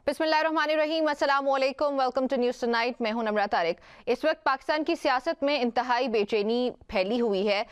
बिस्मिल्लाहिर्रहमानिर्रहीम, अस्सलाम वालेकुम, वेलकम टू न्यूज़ टुनाइट। मैं हूं नम्रा तारिक। इस वक्त पाकिस्तान की सियासत में इंतहाई बेचैनी फैली हुई है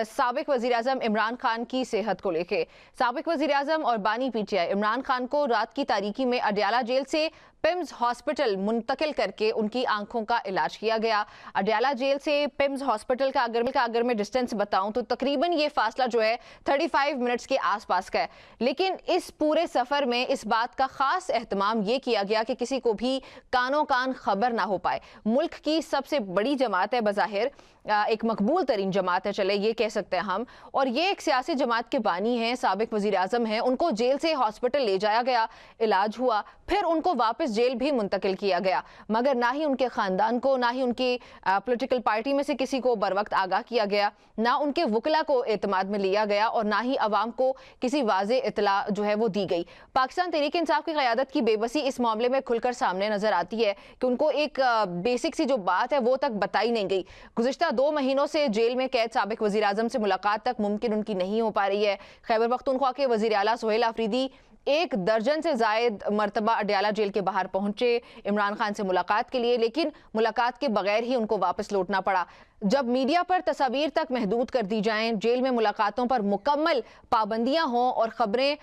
साबिक वज़ीर आज़म इमरान खान की सेहत को लेके। साबिक वज़ीर आज़म और बानी पीटीआई इमरान खान को रात की तारीकी में अडयाला जेल से पिम्स हॉस्पिटल मुंतकिल करके उनकी आंखों का इलाज किया गया। अडयाला जेल से पिम्स हॉस्पिटल का अगर मैं डिस्टेंस बताऊं तो तकरीबन ये फासला जो है 35 मिनट्स के आसपास का है। लेकिन इस पूरे सफ़र में इस बात का ख़ास एहतमाम ये किया गया कि किसी को भी कानो कान खबर ना हो पाए। मुल्क की सबसे बड़ी जमात है, बज़ाहिर एक मकबूल तरीन जमात है, चले ये कह सकते हैं हम, और ये एक सियासी जमात के बानी हैं, साबिक वज़ीर आज़म हैं। उनको जेल से हॉस्पिटल ले जाया गया, इलाज हुआ, फिर उनको वापस जेल भी मुंतकिल किया गया, मगर ना ही उनके ख़ानदान को, ना ही उनकी पॉलिटिकल पार्टी में से किसी को बर वक्त आगाह किया गया, ना उनके वकला को एतमाद में लिया गया, और ना ही अवाम को किसी वाज़े इतला जो है वो दी गई। पाकिस्तान तहरीक इंसाफ की क़यादत की बेबसी इस मामले में खुलकर सामने नजर आती है कि उनको एक बेसिक सी जो बात है वो तक बताई नहीं गई। गुज़िश्ता 2 महीनों से जेल में कैद साबिक वज़ीर आज़म से मुलाकात तक मुमकिन उनकी नहीं हो पा रही है। खैबर पख्तूनख्वा के वज़ीर आला सुहेल आफरीदी 1 दर्जन से ज़ायद मरतबा अडयाला जेल के बाहर पहुंचे इमरान खान से मुलाकात के लिए, लेकिन मुलाकात के बगैर ही उनको वापस लौटना पड़ा। जब मीडिया पर तस्वीर तक महदूद कर दी जाएं, जेल में मुलाकातों पर मुकम्मल पाबंदियां हों और ख़बरें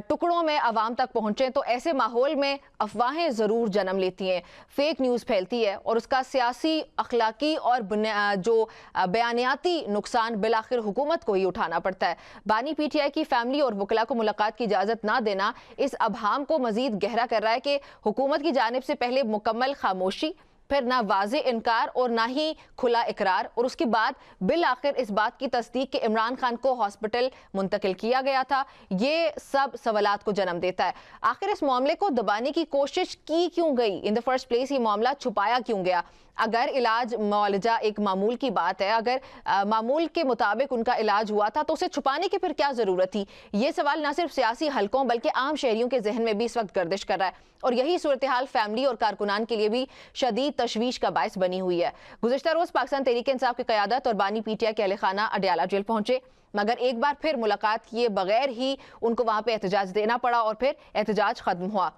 टुकड़ों में आवाम तक पहुंचें, तो ऐसे माहौल में अफवाहें ज़रूर जन्म लेती हैं, फेक न्यूज़ फैलती है, और उसका सियासी, अखलाकी और जो बयानियाती नुकसान बिलाखिर हुकूमत को ही उठाना पड़ता है। बानी पीटीआई की फैमिली और वकला को मुलाकात की इजाज़त ना देना इस अबहाम को मज़ीद गहरा कर रहा है कि हुकूमत की जानिब से पहले मुकम्मल खामोशी, फिर ना वाज़े इनकार और ना ही खुला इकरार, और उसके बाद बिल आखिर इस बात की तस्दीक कि इमरान खान को हॉस्पिटल मुंतकिल किया गया था। ये सब सवालात को जन्म देता है। आखिर इस मामले को दबाने की कोशिश की क्यों गई? इन द फर्स्ट प्लेस ये मामला छुपाया क्यों गया? अगर इलाज मुआलजा एक मामूल की बात है, अगर मामूल के मुताबिक उनका इलाज हुआ था, तो उसे छुपाने की फिर क्या ज़रूरत थी? ये सवाल न सिर्फ सियासी हलकों बल्कि आम शहरियों के जहन में भी इस वक्त गर्दिश कर रहा है, और यही सूरत हाल फैमिली और कारकुनान के लिए भी शदीद तशवीश का बायस बनी हुई है। गुज़िश्ता रोज़ पाकिस्तान तहरीक इंसाफ की क़यादत और बानी पीटीआई के अहले खाना अडयाला जेल पहुंचे, मगर एक बार फिर मुलाकात किए बगैर ही उनको वहाँ पे एहतजाज देना पड़ा, और फिर एहतजाज ख़त्म हुआ।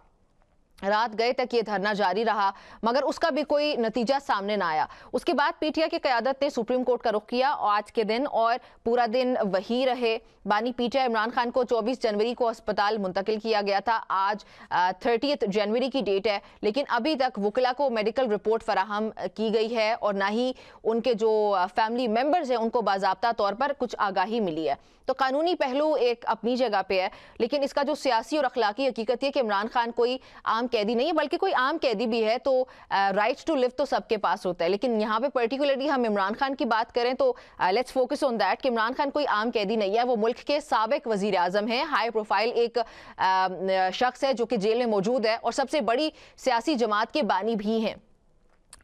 रात गए तक ये धरना जारी रहा, मगर उसका भी कोई नतीजा सामने ना आया। उसके बाद पीटीआई की क़यादत ने सुप्रीम कोर्ट का रुख किया, और आज के दिन और पूरा दिन वही रहे। बानी पीटीआई इमरान खान को 24 जनवरी को अस्पताल मुंतकिल किया गया था। आज 30 जनवरी की डेट है, लेकिन अभी तक वकला को मेडिकल रिपोर्ट फराहम की गई है, और ना ही उनके जो फैमिली मेम्बर्स हैं उनको बाज़ाब्ता तौर पर कुछ आगाही मिली है। तो कानूनी पहलू एक अपनी जगह पे है, लेकिन इसका जो सियासी और अखलाकी हकीकत है कि इमरान खान कोई आम कैदी नहीं है, बल्कि कोई आम कैदी भी है, तो राइट टू लिव तो सबके पास होता है। लेकिन यहाँ पे पर्टिकुलरली हम इमरान खान की बात करें तो लेट्स फोकस ऑन दैट कि इमरान खान कोई आम कैदी नहीं है। वो मुल्क के साबिक वजीर आजम हैं, हाई प्रोफाइल एक शख्स है जो कि जेल में मौजूद है, और सबसे बड़ी सियासी जमात के बानी भी हैं।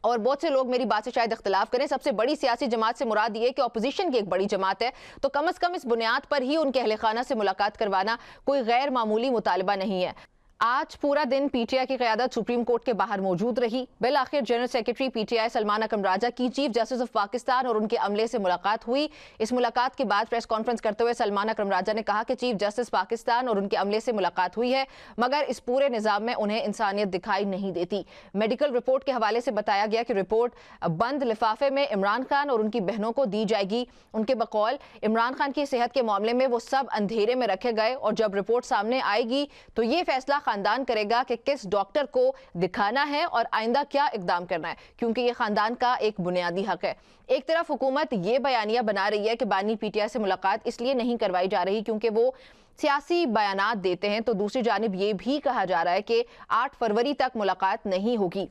और बहुत से लोग मेरी बात से शायद इख्तलाफ करें, सबसे बड़ी सियासी जमात से मुराद ये कि अपोजिशन की एक बड़ी जमात है, तो कम अज़ कम इस बुनियाद पर ही उनके अहले खाना से मुलाकात करवाना कोई गैर मामूली मुतालबा नहीं है। आज पूरा दिन पीटीआई की क़यादत सुप्रीम कोर्ट के बाहर मौजूद रही। बिल आखिर जनरल सेक्रेटरी पीटीआई सलमान अकरम राजा की चीफ जस्टिस ऑफ पाकिस्तान और उनके अमले से मुलाकात हुई। इस मुलाकात के बाद प्रेस कॉन्फ्रेंस करते हुए सलमान अकरम राजा ने कहा कि चीफ जस्टिस पाकिस्तान और उनके अमले से मुलाकात हुई है, मगर इस पूरे निज़ाम में उन्हें इंसानियत दिखाई नहीं देती। मेडिकल रिपोर्ट के हवाले से बताया गया कि रिपोर्ट बंद लिफाफे में इमरान खान और उनकी बहनों को दी जाएगी। उनके बकौल इमरान खान की सेहत के मामले में वो सब अंधेरे में रखे गए, और जब रिपोर्ट सामने आएगी तो ये फैसला खानदान करेगा कि किस डॉक्टर को दिखाना है और आइंदा क्या इकदाम करना है, क्योंकि ये खानदान का एक बुनियादी हक है। एक तरफ हुकूमत ये बयानिया बना रही है कि बानी पीटीआई से मुलाकात इसलिए नहीं करवाई जा रही क्योंकि वो सियासी बयानात देते हैं, तो दूसरी जानिब ये भी कहा जा रहा है कि 8 फरवरी तक मुलाकात नहीं होगी।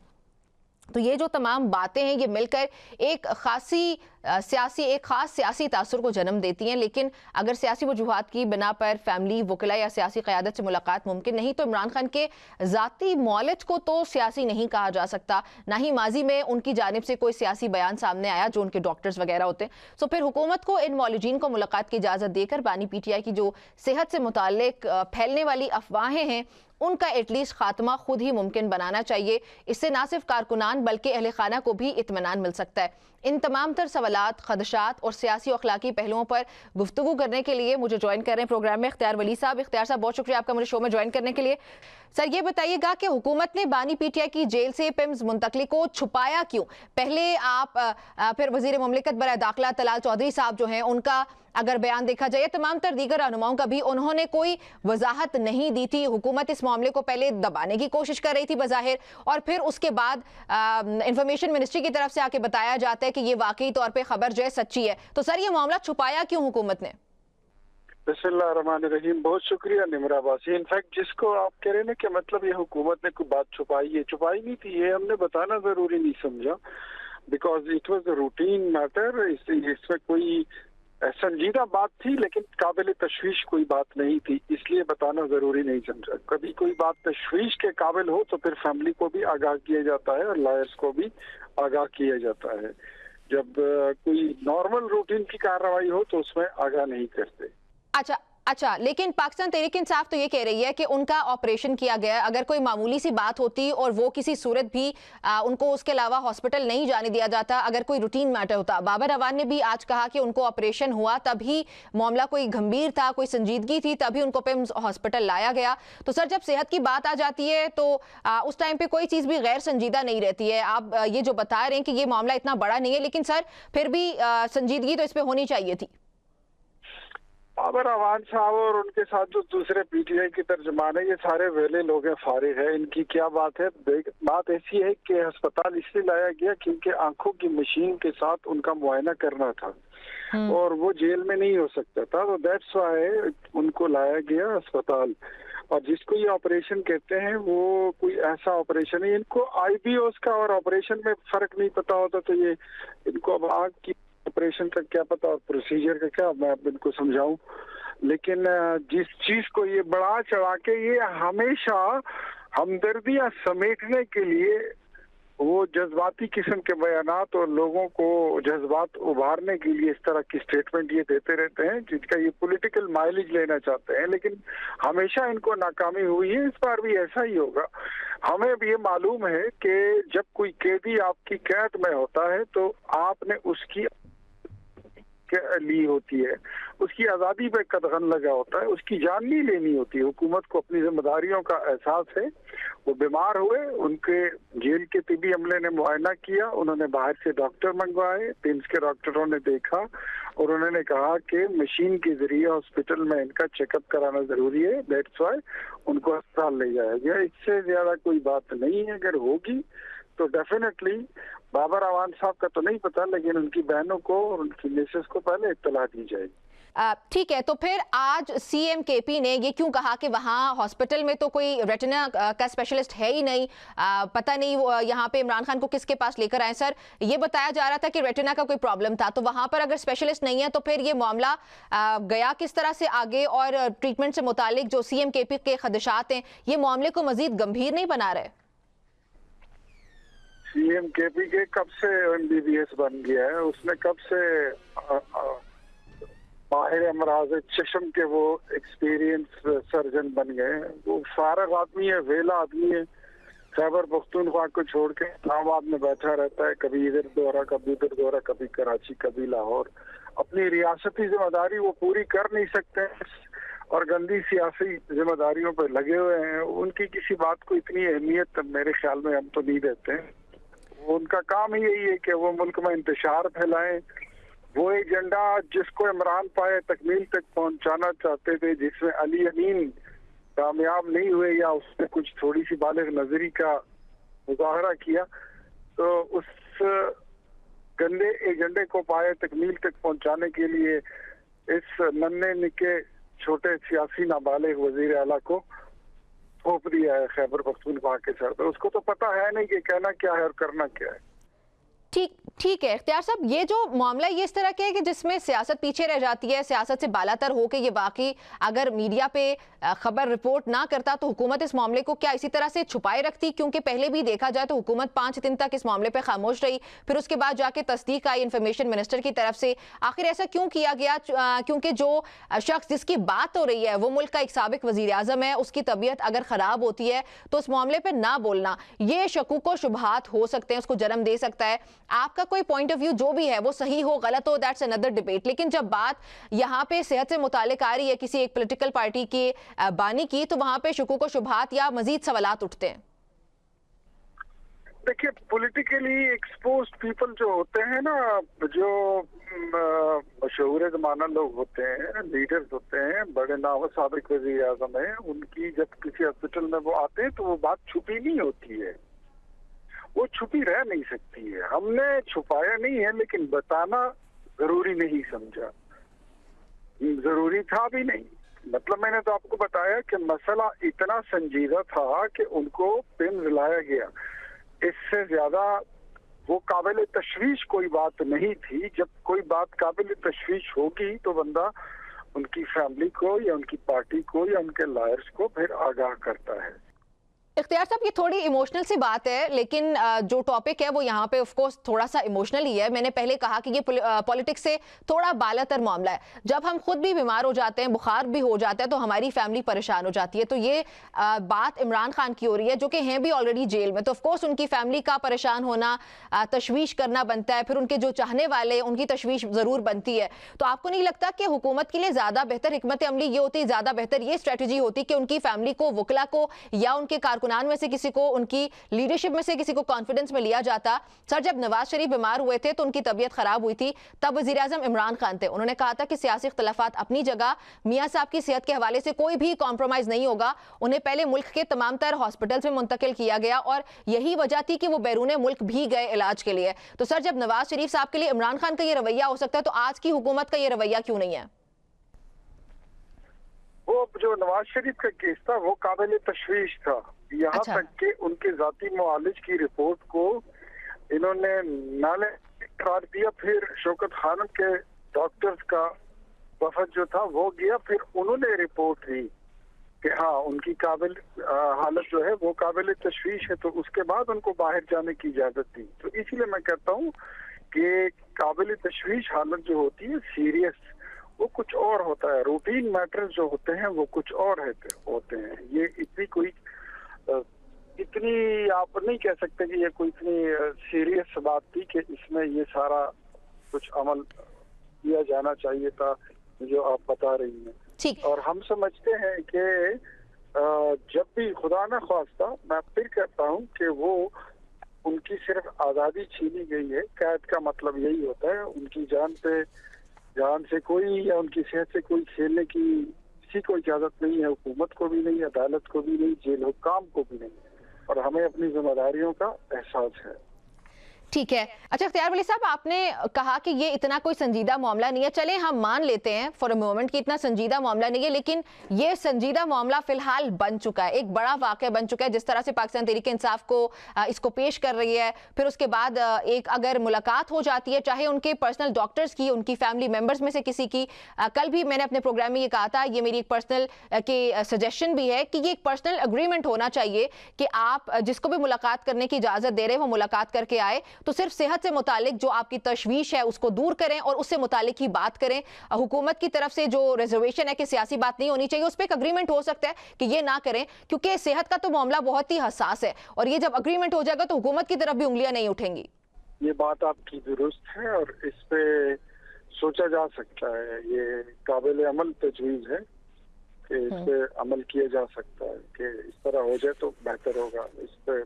तो ये जो तमाम बातें हैं ये मिलकर एक खास सियासी तासुर को जन्म देती हैं। लेकिन अगर सियासी वजूहात की बिना पर फैमिली, वकला या सियासी क़यादत से मुलाकात मुमकिन नहीं, तो इमरान खान के ज़ाती मौलिज को तो सियासी नहीं कहा जा सकता, ना ही माजी में उनकी जानिब से कोई सियासी बयान सामने आया जो उनके डॉक्टर्स वगैरह होते हैं। तो फिर हुकूमत को इन मौलिजीन को मुलाकात की इजाज़त देकर बानी पीटीआई की जो सेहत से मुताल्लिक फैलने वाली अफवाहें हैं उनका एटलीस्ट खात्मा खुद ही मुमकिन बनाना चाहिए। इससे ना सिर्फ कारकुनान बल्कि अहले खाना को भी इत्मीनान मिल सकता है। ان تمام تر سوالات، خدشات اور سیاسی و اخلاقی پہلوؤں پر گفتگو کرنے کے لیے مجھے جوائن کر رہے ہیں پروگرام میں اختیار ولی صاحب۔ اختیار صاحب، بہت شکریہ آپ کا مجھے شو میں جوائن کرنے کے لیے۔ سر، یہ بتائیے گا کہ حکومت نے بانی پی ٹی آئی کی جیل سے پیمز منتقلی کو چھپایا کیوں؟ پہلے آپ پھر وزیر مملکت برائے داخلہ طلال چودھری صاحب جو ہیں، ان کا اگر بیان دیکھا جائے، تمام تر دیگر رہنماؤں کا بھی، انہوں نے کوئی وضاحت نہیں دی تھی۔ حکومت اس معاملے کو پہلے دبانے کی کوشش کر رہی تھی بظاہر، اور پھر اس کے بعد انفارمیشن منسٹری کی طرف سے آ کے بتایا جاتا ہے کہ یہ واقعی طور پہ خبر جو ہے سچی ہے۔ تو سر، یہ معاملہ چھپایا کیوں حکومت نے؟ بسم اللہ الرحمن الرحیم۔ بہت شکریہ نمرہ باسی۔ انفیکٹ جس کو آپ کہہ رہے ہیں نا کہ مطلب یہ حکومت نے کوئی بات چھپائی ہے، چھپائی نہیں تھی، یہ ہم نے بتانا ضروری نہیں سمجھا، because it was a routine matter. اس میں کوئی سنجیدہ بات تھی لیکن قابل تشویش کوئی بات نہیں تھی، اس لیے بتانا ضروری نہیں سمجھا۔ کبھی کوئی بات تشویش کے قابل ہو تو پھر فیملی کو بھی آگاہ کیا جاتا ہے اور لائرز کو بھی آگاہ کیا جاتا ہے۔ جب کوئی نارمل روٹین کی کارروائی ہو تو اس میں آگاہ نہیں کرتے۔ اچھا، لیکن پاکستان تحریک انصاف تو یہ کہہ رہی ہے کہ ان کا آپریشن کیا گیا، اگر کوئی معمولی سی بات ہوتی اور وہ کسی صورت بھی ان کو اس کے علاوہ ہاسپٹل نہیں جانے دیا جاتا، اگر کوئی روٹین میٹر ہوتا۔ بابر اعوان نے بھی آج کہا کہ ان کو آپریشن ہوا تبھی معاملہ کوئی گھمبیر تھا، کوئی سنجیدگی تھی، تبھی ان کو پیمز ہاسپٹل لایا گیا۔ تو سر، جب صحت کی بات آ جاتی ہے تو اس ٹائم پہ کوئی چیز بھی غیر سنجیدہ نہیں رہتی ہے۔ آپ یہ جو بتا رہے ہیں کہ یہ معاملہ اتنا بڑا نہیں ہے، لیکن سر پھر بھی سنجیدگی تو اس پہ ہونی چاہیے تھی۔ بابر اعوان صاحب اور ان کے ساتھ جو دوسرے پی ٹی آئی کی ترجمان ہے، یہ سارے ویلے لوگ ہیں، فارغ ہے، ان کی کیا بات ہے؟ بات ایسی ہے کہ ہسپتال اس لیے لایا گیا کیونکہ آنکھوں کی مشین کے ساتھ ان کا معائنہ کرنا تھا اور وہ جیل میں نہیں ہو سکتا تھا، تو دیٹس وائی ان کو لایا گیا اسپتال۔ اور جس کو یہ آپریشن کہتے ہیں وہ کوئی ایسا آپریشن ہے، ان کو آئی بی اوز کا اور آپریشن میں فرق نہیں پتا ہوتا، تو یہ ان کو اب آنکھ کی آپریشن کا کیا پتا اور پروسیجر کا کیا، میں ان کو سمجھاؤں۔ لیکن جس چیز کو یہ بڑا چڑھا کے یہ ہمیشہ ہمدردیاں سمیٹنے کے لیے وہ جذباتی قسم کے بیانات اور لوگوں کو جذبات ابھارنے کے لیے اس طرح کی سٹیٹمنٹ یہ دیتے رہتے ہیں جس کا یہ پولیٹیکل مائلیج لینا چاہتے ہیں، لیکن ہمیشہ ان کو ناکامی ہوئی ہے، اس بار بھی ایسا ہی ہوگا۔ ہمیں بھی یہ معلوم ہے کہ جب کوئی قیدی آپ کی قید میں ہوتا ہے تو آپ نے اس کی لی ہوتی ہے، اس کی آزادی پہ قدغن لگا ہوتا ہے، اس کی جان نہیں لینی ہوتی۔ حکومت کو اپنی ذمہ داریوں کا احساس ہے۔ وہ بیمار ہوئے، ان کے جیل کے طبی عملے نے معائنہ کیا، انہوں نے باہر سے ڈاکٹر منگوائے، پیمز کے ڈاکٹروں نے دیکھا اور انہوں نے کہا کہ مشین کے ذریعے ہاسپٹل میں ان کا چیک اپ کرانا ضروری ہے، دیٹس وائی ان کو اسپتال لے جایا گیا۔ اس سے زیادہ کوئی بات نہیں ہے، اگر ہوگی تو ڈیفینیٹلی بابر اعوان صاحب کا تو نہیں پتا، لیکن ان کی بہنوں کو اور ان کی میسز کو پہلے اطلاع دی جائے گی۔ ٹھیک ہے، تو پھر آج سی ایم کے پی نے یہ کیوں کہا کہ وہاں ہاسپٹل میں تو کوئی ریٹنا کا اسپیشلسٹ ہے ہی نہیں، پتہ نہیں یہاں پہ عمران خان کو کس کے پاس لے کر آئے؟ سر، یہ بتایا جا رہا تھا کہ ریٹنا کا کوئی پرابلم تھا، تو وہاں پر اگر اسپیشلسٹ نہیں ہے تو پھر یہ معاملہ گیا کس طرح سے آگے؟ اور ٹریٹمنٹ سے متعلق جو سی ایم کے پی کے خدشات ہیں، یہ معاملے کو مزید گمبھیر نہیں بنا رہے؟ سی ایم کے پی کے کب سے ایم بی بی ایس بن گیا ہے، اس نے کب سے ماہر امراض چشم کے وہ ایکسپیرینس سرجن بن گئے ہیں۔ وہ فارغ آدمی ہے، ویلا آدمی ہے، خیبر پختونخوا کو چھوڑ کے اسلام آباد میں بیٹھا رہتا ہے، کبھی ادھر دورہ کبھی ادھر دورہ، کبھی کراچی کبھی لاہور۔ اپنی ریاستی ذمہ داری وہ پوری کر نہیں سکتے اور گندی سیاسی ذمہ داریوں پہ لگے ہوئے ہیں۔ ان کی کسی بات کو اتنی اہمیت میرے خیال میں ہم تو نہیں دیتے ہیں۔ ان کا کام ہی یہی ہے کہ وہ ملک میں انتشار پھیلائیں، وہ ایجنڈا جس کو عمران پائے تکمیل تک پہنچانا چاہتے تھے، جس میں علی امین کامیاب نہیں ہوئے یا اس نے کچھ تھوڑی سی بالغ نظری کا مظاہرہ کیا، تو اس گندے ایجنڈے کو پائے تکمیل تک پہنچانے کے لیے اس ننھے نکے چھوٹے سیاسی نابالغ وزیر اعلیٰ کو تھوپ دیا ہے خیبر پختونخوا کے سر پہ۔ اس کو تو پتہ ہے نہیں کہ کہنا کیا ہے اور کرنا کیا ہے۔ ٹھیک ہے اختیار صاحب، یہ جو معاملہ یہ اس طرح کے ہے کہ جس میں سیاست پیچھے رہ جاتی ہے، سیاست سے بالا تر ہو کے یہ واقعی اگر میڈیا پہ خبر رپورٹ نہ کرتا تو حکومت اس معاملے کو کیا اسی طرح سے چھپائے رکھتی؟ کیونکہ پہلے بھی دیکھا جائے تو حکومت 5 دن تک اس معاملے پہ خاموش رہی، پھر اس کے بعد جا کے تصدیق آئی انفارمیشن منسٹر کی طرف سے۔ آخر ایسا کیوں کیا گیا؟ کیونکہ جو شخص جس کی بات ہو رہی ہے وہ ملک کا ایک سابق وزیر اعظم ہے، اس کی طبیعت اگر خراب ہوتی ہے تو اس معاملے پہ نہ بولنا یہ شکوک و شبہات ہو سکتے ہیں، اس کو جنم دے سکتا ہے۔ آپ کا कोई पॉइंट ऑफ व्यू जो भी है वो सही हो गलत हो, दैट्स अनदर डिबेट, लेकिन जब बात यहाँ पे सेहत से मुतालिक आ रही है किसी एक पॉलिटिकल पार्टी के बानी की, तो वहां पे शुकूक व शुबहात या मजीद सवालात उठते हैं। देखिए, पॉलिटिकली एक्सपोज्ड पीपल जो होते हैं ना, जो मशहूर ज़माना लोग होते हैं, लीडर्स होते हैं, बड़े नाम साबिक वज़ीर आज़म हैं, उनकी जब किसी हॉस्पिटल में वो आते हैं तो वो बात छुपी नहीं होती है, वो छुपी रह नहीं सकती है। हमने छुपाया नहीं है, लेकिन बताना जरूरी नहीं समझा, जरूरी था भी नहीं। मतलब मैंने तो आपको बताया कि मसला इतना संजीदा था कि उनको पिन लाया गया, इससे ज्यादा वो काबिल तशवीश कोई बात नहीं थी। जब कोई बात काबिल तशवीश होगी तो बंदा उनकी फैमिली को या उनकी पार्टी को या उनके लॉयर्स को फिर आगाह करता है। इख्तियार साहब, ये थोड़ी इमोशनल सी बात है, लेकिन जो टॉपिक है वो यहाँ पे ऑफ कोर्स थोड़ा सा इमोशनल ही है। मैंने पहले कहा कि ये पॉलिटिक्स से थोड़ा बालातर मामला है। जब हम खुद भी बीमार हो जाते हैं, बुखार भी हो जाता है, तो हमारी फैमिली परेशान हो जाती है। तो ये बात इमरान खान की हो रही है, जो कि हैं भी ऑलरेडी जेल में, तो ऑफ कोर्स उनकी फैमिली का परेशान होना, तशवीश करना बनता है। फिर उनके जो चाहने वाले, उनकी तशवीश ज़रूर बनती है। तो आपको नहीं लगता कि हुकूमत के लिए ज़्यादा बेहतर हिकमत अमली ये होती, ज़्यादा बेहतर ये स्ट्रेटजी होती कि उनकी फैमिली को, वकला को या उनके कारकुनान में से किसी को, उनकी लीडरशिप में से किसी को कॉन्फिडेंस में लिया जाता? सर, जब नवाज शरीफ बीमार हुए थे तो उनकी तबीयत खराब हुई थी, तब वज़ीर आज़म इमरान खान थे। उन्होंने कहा था कि सियासी इख्तिलाफात अपनी जगह, मियां साहब की सेहत के हवाले से कोई भी कॉम्प्रोमाइज नहीं होगा। उन्हें पहले मुल्क के तमाम तर हॉस्पिटल्स में मुंतकिल किया गया और यही वजह थी कि वो बैरून मुल्क भी गए इलाज के लिए। तो सर, जब नवाज शरीफ साहब के लिए इमरान खान का ये रवैया हो सकता है, तो आज की हुकूमत का ये रवैया क्यों नहीं है? वो जो नवाज शरीफ का केस था वो काबिल तशवीश था, यहाँ तक कि उनके जाती मुआलिज की रिपोर्ट को इन्होंने नाले करार दिया। फिर शौकत खानम के डॉक्टर्स का वफद जो था वो गया, फिर उन्होंने रिपोर्ट दी कि हाँ उनकी काबिल हालत जो है वो काबिल तशवीश है, तो उसके बाद उनको बाहर जाने की इजाजत दी। तो इसीलिए मैं कहता हूँ कि काबिल तशवीश हालत जो होती है सीरियस, वो कुछ और होता है। रूटीन मैटर्स जो होते हैं वो कुछ और होते हैं। ये इतनी आप नहीं कह सकते कि ये कोई इतनी सीरियस बात थी कि इसमें ये सारा कुछ अमल किया जाना चाहिए था जो आप बता रही हैं। और हम समझते हैं कि जब भी खुदा न ख्वास्ता, मैं फिर कहता हूँ कि वो उनकी सिर्फ आज़ादी छीनी गई है। कैद का मतलब यही होता है, उनकी जान से कोई या उनकी सेहत से कोई खेलने की किसी को इजाजत नहीं है, हुकूमत को भी नहीं, अदालत को भी नहीं, जेल हुक्काम को भी नहीं, और हमें अपनी जिम्मेदारियों का एहसास है। ठीक है। अच्छा इख्तियार वली साहब, आपने कहा कि ये इतना कोई संजीदा मामला नहीं है। चलें हम मान लेते हैं फॉर अ मोमेंट कि इतना संजीदा मामला नहीं है, लेकिन ये संजीदा मामला फिलहाल बन चुका है, एक बड़ा वाक़या बन चुका है। जिस तरह से पाकिस्तान तहरीक इंसाफ को इसको पेश कर रही है, फिर उसके बाद एक अगर मुलाकात हो जाती है, चाहे उनके पर्सनल डॉक्टर्स की, उनकी फैमिली मेम्बर्स में से किसी की, कल भी मैंने अपने प्रोग्राम में ये कहा था, ये मेरी एक पर्सनल के सजेशन भी है कि ये एक पर्सनल एग्रीमेंट होना चाहिए कि आप जिसको भी मुलाकात करने की इजाज़त दे रहे हैं वो मुलाकात करके आए, तो सिर्फ सेहत से मुतालिक जो आपकी तशवीश है उसको दूर करें और उससे मुतालिक ही बात करें। हुकूमत की तरफ से जो रिजर्वेशन है कि सियासी बात नहीं होनी चाहिए, उस पर एक अग्रीमेंट हो सकता है कि ये ना करें, क्योंकि सेहत का तो मामला बहुत ही हसास है और ये जब अग्रीमेंट हो जाएगा तो हुकूमत की तरफ भी उंगलियां नहीं उठेंगी। ये बात आपकी दुरुस्त है और इस पे सोचा जा सकता है, ये काबिल अमल तजवीज़ है कि इस पे अमल किया जा सकता है कि इस तरह हो जाए तो बेहतर होगा। इस पे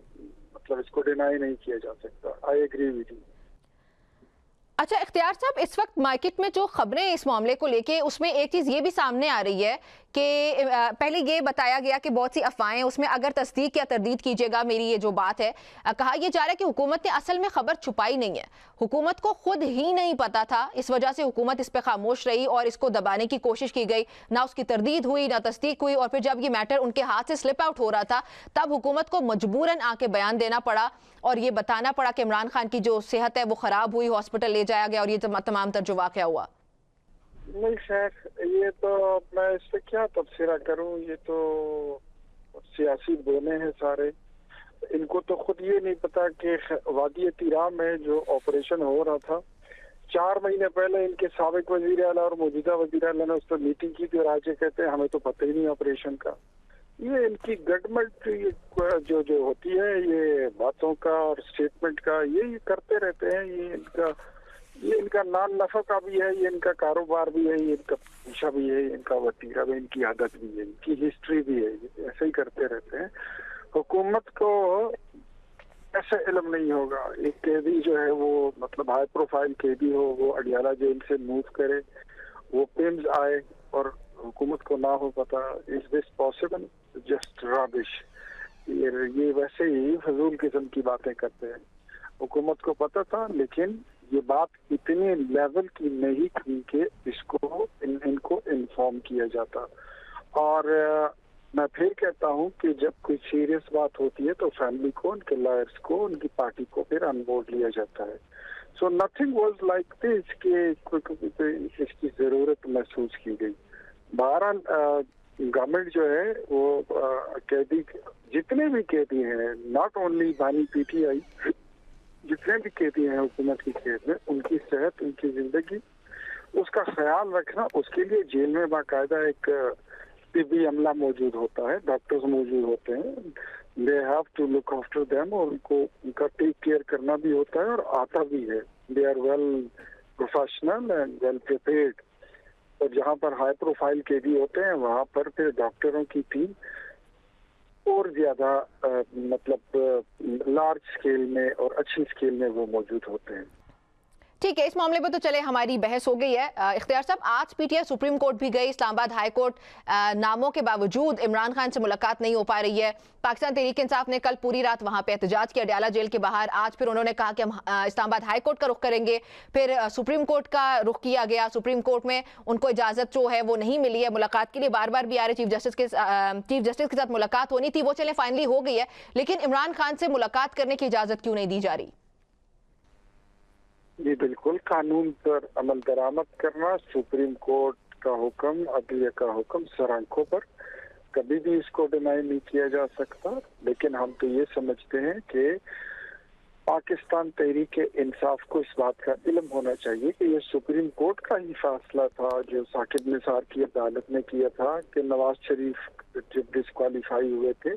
मतलब इसको डिनाई नहीं किया जा सकता। I agree with you. अच्छा इख्तियार साहब, इस वक्त मार्केट में जो खबरें इस मामले को लेके, उसमें एक चीज़ ये भी सामने आ रही है कि पहले ये बताया गया कि बहुत सी अफवाहें, उसमें अगर तस्दीक या तरदीद कीजिएगा मेरी ये जो बात है, कहा यह जा रहा है कि हुकूमत ने असल में खबर छुपाई नहीं है, हुकूमत को खुद ही नहीं पता था, इस वजह से हुकूमत इस पर खामोश रही और इसको दबाने की कोशिश की गई, ना उसकी तरदीद हुई ना तस्दीक हुई, और फिर जब ये मैटर उनके हाथ से स्लिप आउट हो रहा था तब हुकूमत को मजबूरन आके बयान देना पड़ा और ये बताना पड़ा कि इमरान खान की जो सेहत है वो ख़राब हुई, हॉस्पिटल ले जाया गया और ये तमाम तर जो वाक़या हुआ। नहीं खैर, ये तो मैं इस पे क्या तबसरा करूं, ये तो सियासी बोने हैं सारे। इनको तो खुद ये नहीं पता कि वादी तिराम में जो ऑपरेशन हो रहा था 4 महीने पहले इनके साबिक वजीर आला और मौजूदा वजीर आला ने उस पर मीटिंग की थी और आज ये कहते हैं हमें तो पता ही नहीं ऑपरेशन का। ये इनकी गवर्नमेंट जो जो होती है, ये बातों का और स्टेटमेंट का ये करते रहते हैं। ये इनका नान नफा का भी है, ये इनका कारोबार भी है, ये इनका पेशा भी है, इनका वतीरा भी, इनकी आदत भी है, इनकी हिस्ट्री भी है। ये ऐसे ही करते रहते हैं। हुकूमत को ऐसा इल्म नहीं होगा। एक कैदी जो है वो मतलब हाई प्रोफाइल कैदी हो, वो अडियाला जेल से मूव करे, वो पिम्स आए और हुकूमत को ना हो पता। Is this possible? Just rubbish. ये वैसे ही फजूल किस्म की बातें करते हैं। हुकूमत को पता था, लेकिन ये बात इतने लेवल की नहीं थी कि इसको इनको इन्फॉर्म किया जाता। और मैं फिर कहता हूं कि जब कोई सीरियस बात होती है तो फैमिली को, उनके लॉयर्स को, उनकी पार्टी को फिर अनबोर्ड लिया जाता है। So nothing was like this कि इसकी जरूरत महसूस की गई। बहरहाल गवर्नमेंट जो है वो कैदी, जितने भी कैदी हैं, नॉट ओनली बानी पीटीआई, जितने भी कैदी हैं हुकूमत की कैद में, उनकी सेहत, उनकी जिंदगी, उसका ख्याल रखना, उसके लिए जेल में बाकायदा एक तिब्बी अमला मौजूद होता है, डॉक्टर्स मौजूद होते हैं। They have to look after them, और उनको उनका टेक केयर करना भी होता है और आता भी है। They are well professional and well prepared. और जहाँ पर हाई प्रोफाइल कैदी होते हैं वहाँ पर फिर डॉक्टरों की टीम और ज्यादा मतलब लार्ज स्केल में और अच्छी स्केल में वो मौजूद होते हैं। ठीक है, इस मामले पर तो चले हमारी बहस हो गई है। इख्तियार साहब, आज पीटीआई सुप्रीम कोर्ट भी गई। इस्लामाबाद हाई कोर्ट नामों के बावजूद इमरान खान से मुलाकात नहीं हो पा रही है। पाकिस्तान तहरीक इंसाफ ने कल पूरी रात वहां पे एहतजाज किया अडियाला जेल के बाहर। आज फिर उन्होंने कहा कि हम इस्लामाबाद हाई कोर्ट का रुख करेंगे। फिर सुप्रीम कोर्ट का रुख किया गया। सुप्रीम कोर्ट में उनको इजाजत जो है वो नहीं मिली है मुलाकात के लिए। बार बार भी आ रहे चीफ जस्टिस के साथ मुलाकात होनी थी, वो चले फाइनली हो गई है। लेकिन इमरान खान से मुलाकात करने की इजाजत क्यों नहीं दी जा रही? जी बिल्कुल, कानून पर अमल दरामद करना, सुप्रीम कोर्ट का हुक्म, अदलिया का हुक्म सर आंखों पर, कभी भी इसको डिनाई नहीं किया जा सकता। लेकिन हम तो ये समझते हैं कि पाकिस्तान तहरीक इंसाफ को इस बात का इल्म होना चाहिए कि ये सुप्रीम कोर्ट का ही फैसला था जो साकिब निसार की अदालत ने किया था कि नवाज शरीफ जब डिस्क्वालीफाई हुए थे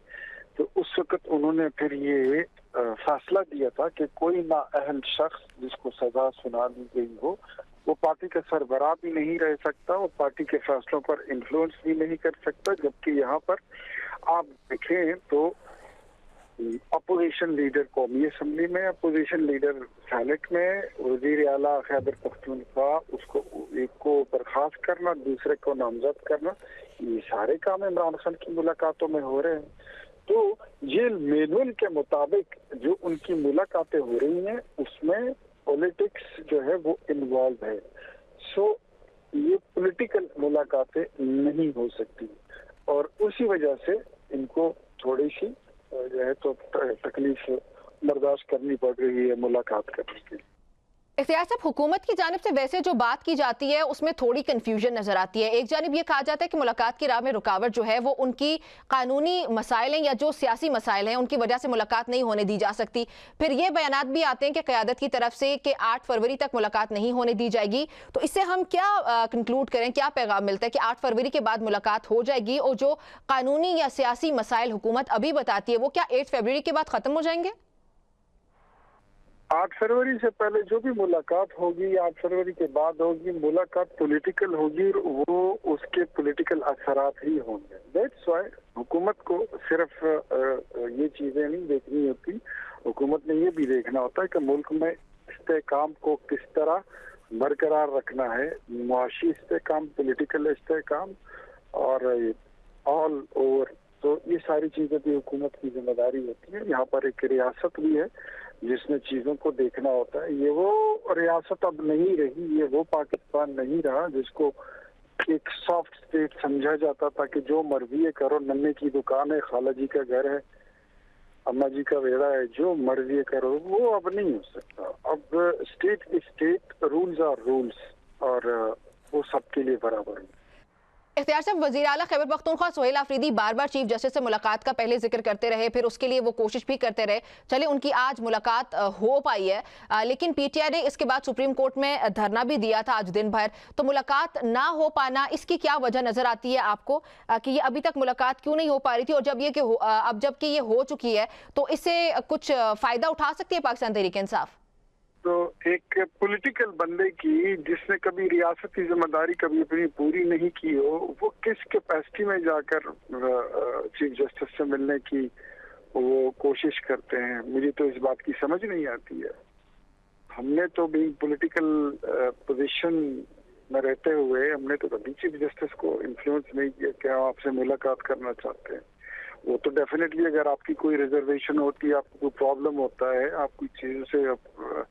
तो उस वक्त उन्होंने फिर ये फैसला दिया था कि कोई नाअहल शख्स जिसको सजा सुना दी गई हो वो पार्टी का सरबराह भी नहीं रह सकता और पार्टी के फैसलों पर इन्फ्लुएंस भी नहीं कर सकता। जबकि यहाँ पर आप देखें तो अपोजिशन लीडर कौमी असम्बली में, अपोजिशन लीडर सेनेट में, वजीर आला खैबर पख्तूनख्वा, उसको एक को बर्खास्त करना, दूसरे को नामजद करना, ये सारे काम इमरान खान की मुलाकातों में हो रहे हैं। तो ये मैनुअल के मुताबिक जो उनकी मुलाकातें हो रही हैं उसमें पॉलिटिक्स जो है वो इन्वॉल्व है। सो ये पॉलिटिकल मुलाकातें नहीं हो सकती और उसी वजह से इनको थोड़ी सी जो है तो तकलीफ बर्दाश्त करनी पड़ रही है मुलाकात करने के लिए। इख्तियार साहब, हुकूमत की जानिब से वैसे जो बात की जाती है उसमें थोड़ी कन्फ्यूजन नजर आती है। एक जानिब ये कहा जाता है कि मुलाकात की राह में रुकावट जो है वो उनकी कानूनी मसाइल हैं या जो सियासी मसाइल हैं उनकी वजह से मुलाकात नहीं होने दी जा सकती। फिर ये बयानात भी आते हैं कि क़यादत की तरफ से कि 8 फरवरी तक मुलाकात नहीं होने दी जाएगी। तो इससे हम क्या कंक्लूड करें, क्या पैगाम मिलता है कि 8 फरवरी के बाद मुलाकात हो जाएगी और जो कानूनी या सियासी मसाइल हुकूमत अभी बताती है वो क्या 8 फरवरी के बाद ख़त्म हो जाएंगे? 8 फरवरी से पहले जो भी मुलाकात होगी, 8 फरवरी के बाद होगी, मुलाकात पॉलिटिकल होगी, वो उसके पॉलिटिकल असरात ही होंगे। दैट्स व्हाई हुकूमत को सिर्फ ये चीजें नहीं देखनी होती, हुकूमत ने ये भी देखना होता है कि मुल्क में इस्तेहकाम को किस तरह बरकरार रखना है, मुआशी इस्तेहकाम, पॉलिटिकल इस्तेहकाम और ऑल ओवर। तो ये सारी चीजें भी हुकूमत की जिम्मेदारी होती है। यहाँ पर एक रियासत भी है जिसमें चीजों को देखना होता है। ये वो रियासत अब नहीं रही, ये वो पाकिस्तान नहीं रहा जिसको एक सॉफ्ट स्टेट समझा जाता था कि जो मर्जी है करो, नन्हे की दुकान है, खाला जी का घर है, अम्मा जी का वेड़ा है, जो मर्जी करो। वो अब नहीं हो सकता। अब state state, rules are rules और वो सबके लिए बराबर है। इख्तियार साहब, वज़ीर आला खैबर पख्तूनख्वा सुहेल आफरीदी बार बार चीफ जस्टिस से मुलाकात का पहले जिक्र करते रहे, फिर उसके लिए वो कोशिश भी करते रहे। चले उनकी आज मुलाकात हो पाई है, लेकिन पीटीआई ने इसके बाद सुप्रीम कोर्ट में धरना भी दिया था आज दिन भर। तो मुलाकात ना हो पाना, इसकी क्या वजह नजर आती है आपको कि ये अभी तक मुलाकात क्यों नहीं हो पा रही थी? और जब ये कि अब जबकि ये हो चुकी है तो इससे कुछ फ़ायदा उठा सकती है पाकिस्तान तहरीक इंसाफ? तो एक पॉलिटिकल बंदे की जिसने कभी रियासती जिम्मेदारी कभी अपनी पूरी नहीं की हो, वो किस कैपेसिटी में जाकर चीफ जस्टिस से मिलने की वो कोशिश करते हैं, मुझे तो इस बात की समझ नहीं आती है। हमने तो भी पॉलिटिकल पोजीशन में रहते हुए हमने तो कभी चीफ जस्टिस को इन्फ्लुएंस नहीं किया कि हम आपसे मुलाकात करना चाहते हैं। वो तो डेफिनेटली अगर आपकी कोई रिजर्वेशन होती है, आपको कोई प्रॉब्लम होता है, आप कोई चीजों से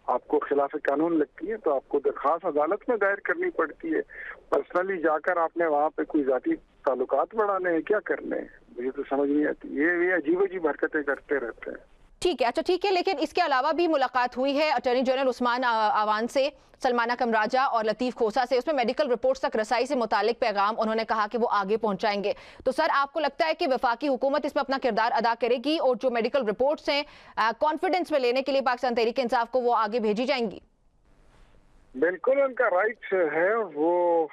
आपको खिलाफ कानून लगती है तो आपको दरखास्त अदालत में दायर करनी पड़ती है। पर्सनली जाकर आपने वहाँ पे कोई जाती ताल्लुकात बढ़ाने हैं, क्या करने हैं, मुझे तो समझ नहीं आती। ये अजीब अजीब हरकतें करते रहते हैं। ठीक है, अच्छा ठीक है, लेकिन इसके अलावा भी मुलाकात हुई है अटॉर्नी जनरल उस्मान अवान से, सलमाना कमराजा और लतीफ़ खोसा से। उसमें मेडिकल रिपोर्ट्स तक रसाई से मुतालिक पैगाम उन्होंने कहा कि वो आगे पहुंचाएंगे। तो सर, आपको लगता है कि वफाकी हुकूमत इसमें अपना किरदार अदा करेगी और जो मेडिकल रिपोर्ट्स हैं कॉन्फिडेंस में लेने के लिए पाकिस्तान तहरीक इंसाफ को वो आगे भेजी जाएंगी? बिल्कुल उनका राइट है, वो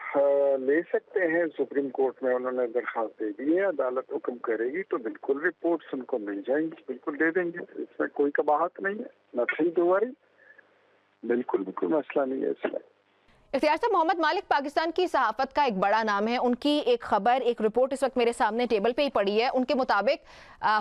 ले सकते हैं। सुप्रीम कोर्ट में उन्होंने दरखास्त दे दी है, अदालत हुक्म करेगी तो बिल्कुल रिपोर्ट्स उनको मिल जाएंगी, बिल्कुल दे देंगे। इसमें कोई कबाहत नहीं है, नथिंग टू वरी, बिल्कुल कोई मसला नहीं है इसमें। इख्तियार साहब, मोहम्मद मालिक पाकिस्तान की सहाफत का एक बड़ा नाम है। उनकी एक खबर, एक रिपोर्ट इस वक्त मेरे सामने टेबल पे ही पड़ी है। उनके मुताबिक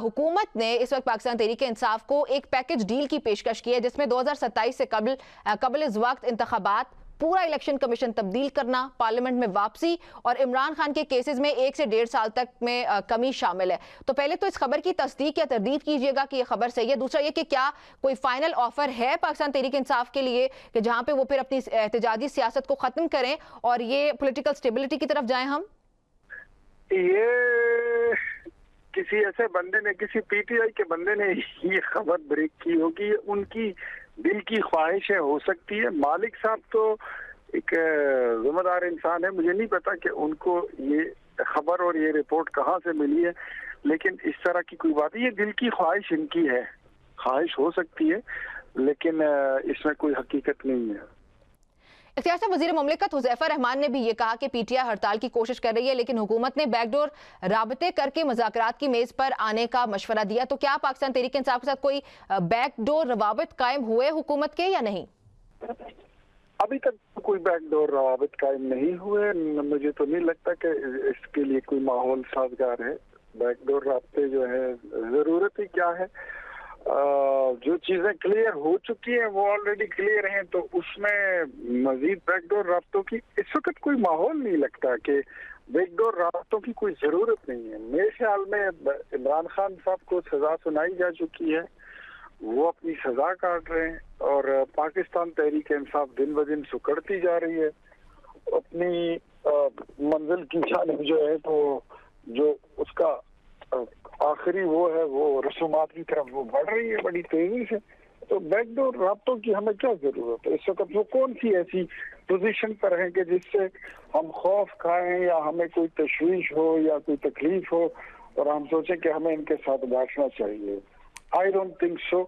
हुकूमत ने इस वक्त पाकिस्तान तहरीक इंसाफ को एक पैकेज डील की पेशकश की है, जिसमें 2027 से कबल इस वक्त इंतखाबात, पूरा इलेक्शन कमीशन तब्दील करना, पार्लियामेंट में वापसी और इमरान खान के केसेस में 1 से 1.5 साल तक में कमी शामिल है। तो पहले तो इस खबर की तस्दीक या तरदीद कीजिएगा कि ये खबर सही है। दूसरा ये कि क्या कोई फाइनल ऑफर है पाकिस्तान तहरीक इंसाफ के लिए कि जहां पे वो फिर अपनी एहतजाजी सियासत को खत्म करें और ये पॉलिटिकल स्टेबिलिटी की तरफ जाएं हम? ये किसी ऐसे बंदे ने, किसी पीटीआई के बंदे ने ये खबर ब्रेक की होगी, उनकी दिल की ख्वाहिशें हो सकती है। मालिक साहब तो एक जिम्मेदार इंसान है, मुझे नहीं पता कि उनको ये खबर और ये रिपोर्ट कहाँ से मिली है, लेकिन इस तरह की कोई बात है, ये दिल की ख्वाहिश इनकी है, ख्वाहिश हो सकती है, लेकिन इसमें कोई हकीकत नहीं है। इख्तियार साहब, वज़ीर मुमलिकत हुज़ैफा रहमान ने भी ये कहा कि पीटीआई हड़ताल की कोशिश कर रही है, लेकिन हुकूमत ने बैकडोर राबते करके मुज़ाकरात की मेज़ पर आने का मशवरा दिया। तो क्या पाकिस्तान तहरीक इंसाफ के साथ कोई बैकडोर रवाबित कायम हुए हुकूमत के या नहीं? अभी तक कोई बैकडोर रवाबित कायम नहीं हुए। मुझे तो नहीं लगता कि इसके लिए कोई माहौल साजगार है। बैकडोर राब्ते जो है, जरूरत ही क्या है, जो चीजें क्लियर हो चुकी हैं वो ऑलरेडी क्लियर हैं, तो उसमें मजीद बैकडोर राब्तों की इस वक्त कोई माहौल नहीं लगता कि बैकडोर राब्तों की कोई जरूरत नहीं है। मेरे ख्याल में इमरान खान साहब को सजा सुनाई जा चुकी है, वो अपनी सजा काट रहे हैं और पाकिस्तान तहरीक इंसाफ दिन ब दिन सुकड़ती जा रही है अपनी मंजिल की जानिब जो है, तो जो उसका आखिरी वो है, वो रसूमात की तरफ वो बढ़ रही है बड़ी तेजी से। तो बैकडोर राब्तों की हमें क्या जरूरत है इस वक्त? वो कौन सी ऐसी पोजीशन पर है कि जिससे हम खौफ खाएं या हमें कोई तशवीश हो या कोई तकलीफ हो और हम सोचें कि हमें इनके साथ बैठना चाहिए? I don't think so.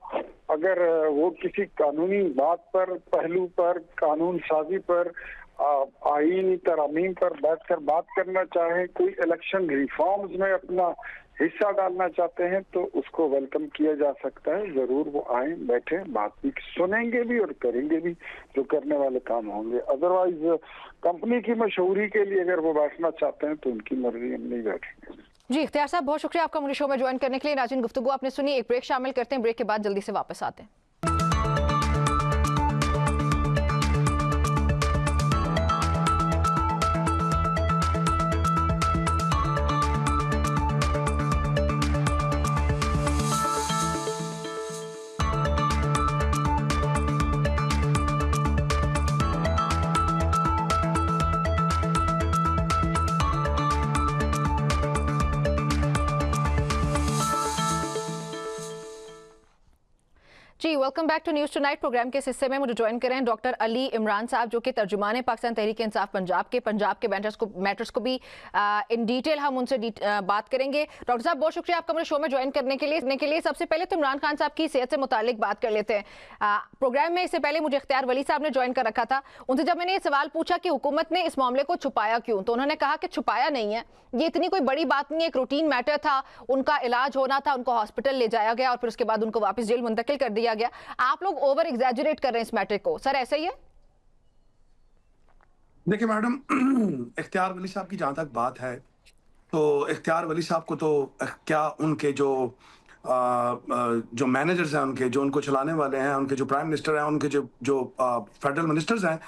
अगर वो किसी कानूनी बात पर, पहलू पर, कानून साजी पर, आईनी तरमीम पर बैठकर बात करना चाहे, कोई इलेक्शन रिफॉर्म्स में अपना हिस्सा डालना चाहते हैं, तो उसको वेलकम किया जा सकता है। जरूर वो आए, बैठे, बात भी सुनेंगे भी और करेंगे भी जो करने वाले काम होंगे। अदरवाइज कंपनी की मशहूरी के लिए अगर वो बैठना चाहते हैं तो उनकी मर्जी, हम नहीं बैठेंगे। जी इख्तियार साहब, बहुत शुक्रिया आपका मुझे शो में ज्वाइन करने के लिए। नाज़रीन, गुफ्तगू आपने सुनी, एक ब्रेक शामिल करते हैं, ब्रेक के बाद जल्दी से वापस आते हैं। जी, welcome back to news tonight. Programme के इस हिस्से में मुझे ज्वाइन करें डॉक्टर अली इमरान साहब, जो कि तर्जुमान है पाकिस्तान तहरीक इंसाफ पंजाब के मैटर्स को भी इन डिटेल हम उनसे बात करेंगे। डॉक्टर साहब, बहुत शुक्रिया आपका मुझे शो में ज्वाइन करने के लिए। सबसे पहले तो इमरान खान साहब की सेहत से मुतालिक बात कर लेते हैं। प्रोग्राम में इससे पहले मुझे इख्तियार वली साहब ने ज्वाइन कर रखा था। उनसे जब मैंने ये सवाल पूछा कि हुकूमत ने इस मामले को छुपाया क्यों, तो उन्होंने कहा कि छुपाया नहीं है, ये इतनी कोई बड़ी बात नहीं है, एक रूटीन मैटर था, उनका इलाज होना था, उनको हॉस्पिटल ले जाया गया और फिर उसके बाद उनको वापस जेल मुंतकिल कर दिया गया। आप लोग ओवर एग्जैजरेट कर रहे हैं इस मैटर को, सर ऐसा ही है? देखिए मैडम, इख्तियार वली साहब की जहाँ तक बात है तो इख्तियार वली साहब को तो क्या उनके जो मैनेजर्स हैं, उनके जो उनको चलाने वाले हैं, उनके जो प्राइम मिनिस्टर हैं, उनके जो फेडरल मिनिस्टर्स हैं,